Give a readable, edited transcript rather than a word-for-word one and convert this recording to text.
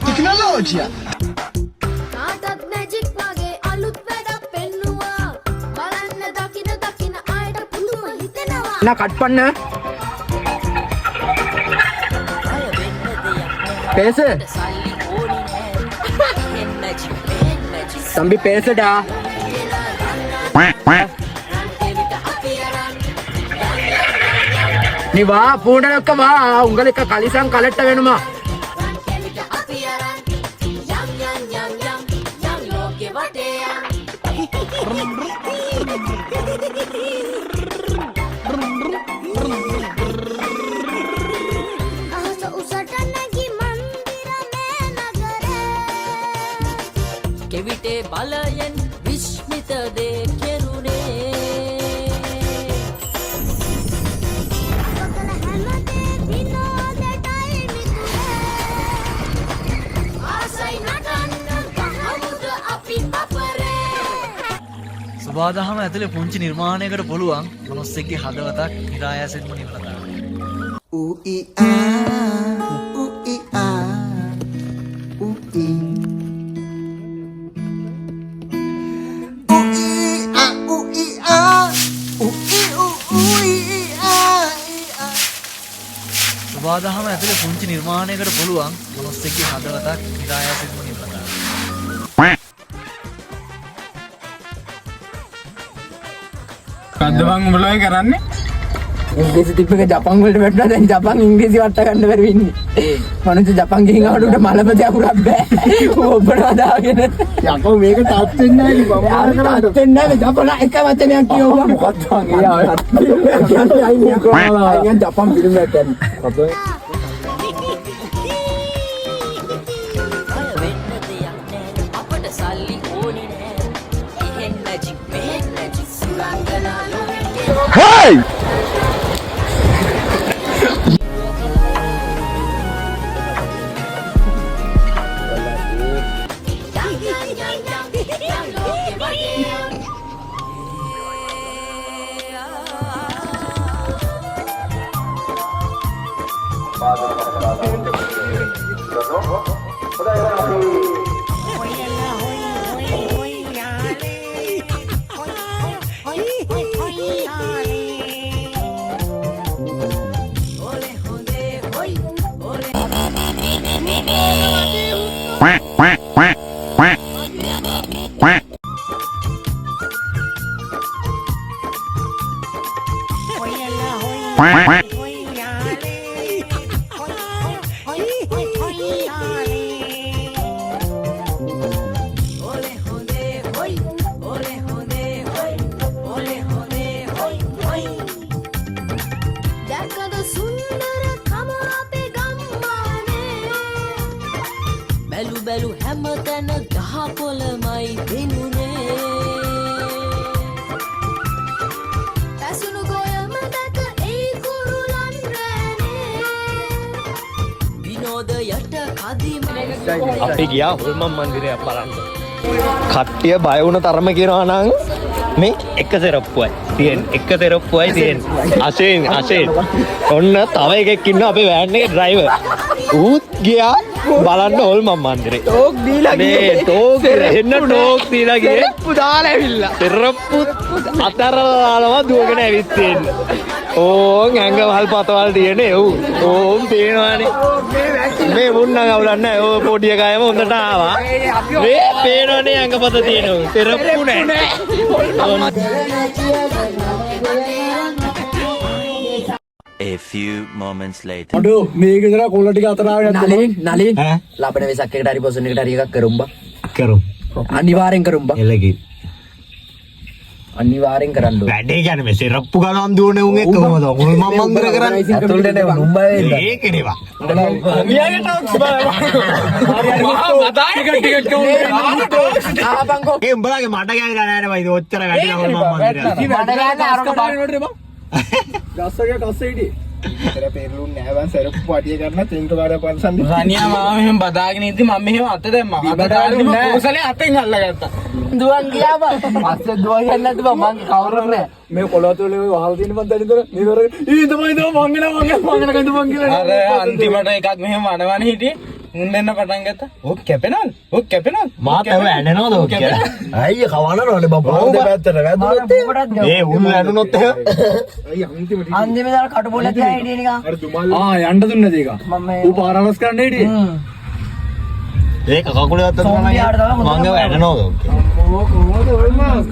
ටෙක්නොලොජිය ආතත් magic වගේ අලුත් වැඩක් පෙන්නවා බලන්න දකින අයට පුදුම හිතෙනවා ना कट पन्ना पैसे तंबी पैसे डा नी वा पूर्णक वा उंगलिक कलिसं कलेक्ट वेनुमा කෙවිටේ බලයෙන් විශ්මිත දේ කෙරුණේ සුබාදහම ඇතුලේ පුංචි නිර්මාණයකට පුළුවන් මොනස්සෙක්ගේ හදවතක් නිරායාසයෙන්ම නිවලා දාන්න. ඌ ඊ ආ ඌ ඊ ආ ඌ ඊ සුබාදහම ඇතුලේ පුංචි නිර්මාණයකට පුළුවන් මොනස්සෙක්ගේ හදවතක් නිරායාසයෙන්ම නිවලා දාන්න. කද්ද මං උඹලයි කරන්නේ इंग्लिश टिप्पे के जापान वल्ड बैठना था जापान इंग्लिश वाट करने पर भी नहीं मनुष्य जापान की गाँव उठे माला पे जाकर अब वो बड़ा था आगे ने යකෝ මේක තාත් වෙන්නේ නැහැ නේ බබාර කරාට तेन्ना में जापान एक बात नहीं क्यों हुआ बहुत भागी यार क्या नहीं कोला यार जापान फिल्म में कर බය වෙන්න දෙයක් නෑ අපට සල්ලි ඕනේ නෑ එහෙන් මැජික් මෙහෙන් මැජික් සුරංගනා ලෝකේ බැලු බැලු හැමතැන ගහ කොළමයි දිනුනේ ඇසුණු ගොයම දැක ඒ කුරුලන් රැනේ විනෝදයට කදිම අපි ගියා හොල්මන් මන්දිරයක් බලන්න. කට්ටිය බය වුණ තරම කියනවා නම් මේ එක සෙරප්පුවයි තියෙන්නේ. එක සෙරප්පුවයි තියෙන්නේ. අශේන්. ඔන්න තව එකෙක් ඉන්නවා අපේ වෑන් එකේ ඩ්‍රයිවර්. ඌත් ගියා බලන්න හොල්මන් මන්දිරේ. टोक दीला මේ ටෝක් එන්න ටෝක් දීලා ගියේ. सेरप्पु दाल है विल्ला සෙරප්පු අතරලාලම දුවගෙන ඇවිත් තියෙන්නේ. ඕන් ඇඟවල් පතවල් තියෙන්නේ එව්. ඕම් පේනවානේ. මේ මුන්න ගවලන්නේ ඔය පොඩි එකයම හොඳට ආවා. මේ පේනවනේ ඇඟපත තියෙනවා. සෙරප්පු නැහැ. A few moments later. අඩෝ මේක ඉතලා කොල්ල ටික අතර ආවෙ नलीन लापने में सके डारी पोसने की डारी का करूंगा කරු. अनिवार्යෙන් करूंगा එලගි. අනිවාර්යෙන් කරන්න ඕනේ. වැඩේ කියන්නේ මේ සෙරප්පු ගලන් දුවන්නේ උන් එක්ක කොහමද? ඔය මම මන්දිර කරන්නේ. අතුල්ට නේ මුම්බයි වෙන්න. ඒක නෙවා. මියාගේ ටොක්ස් බලන්න ටිකට් ආපංකෝ ඒ උඹලාගේ මට ගෑවිලා නැහැ නේ බයි. ඔච්චර වැඩිලා හොල් මම මන්දිරය. මඩ ගන්න අරක නෝඩේ බං ගස්සගේ කස්සේ හිටියේ ඉතල පෙරළුන් නැහැ වන් සරප්පු පාටිය කරන තින්ක කාර්ය පන්සන් දී රනියා මාම මෙහෙම බදාගෙන ඉද්දි මම මෙහෙම අත දැම්මා. බදාගෙන නෑ. කුසලේ අතෙන් අල්ලගත්තා. දුවන් ගියා බං පස්සේ දුවන් යන්න නැද්ද බං මං කවුරුත් නැහැ මේ කොළවතුලේ ඔය වහල් තියෙන මන් දැනින්තර නිවර ඊ තමයි මං කියලා අර අන්තිමට එකක් මෙහෙම වනවන හිටියේ. උන්නෙන්න පටන් ගත්තා. ඔක් කැපෙනවද? ඔක් කැපෙනවද? මාත් ඇව ඇඬෙනවද ඔක් කියලා? අයිය කවන්නවනේ බබා දෙපැත්තට වැදුනොත් ඒ උන් ඇඬුනොත් එහෙම අන්තිම දාලා කටුපොල තියා හිටියේ නිකන්. යන්න දුන්නද ඒක මම ඌ පාරාවස් කරන්න හිටියේ ඒක කකුලේ අතට සෝම්බියාට තමයි මං ඇව ඇඬෙනවද ඔක් කියලා? කොහොමද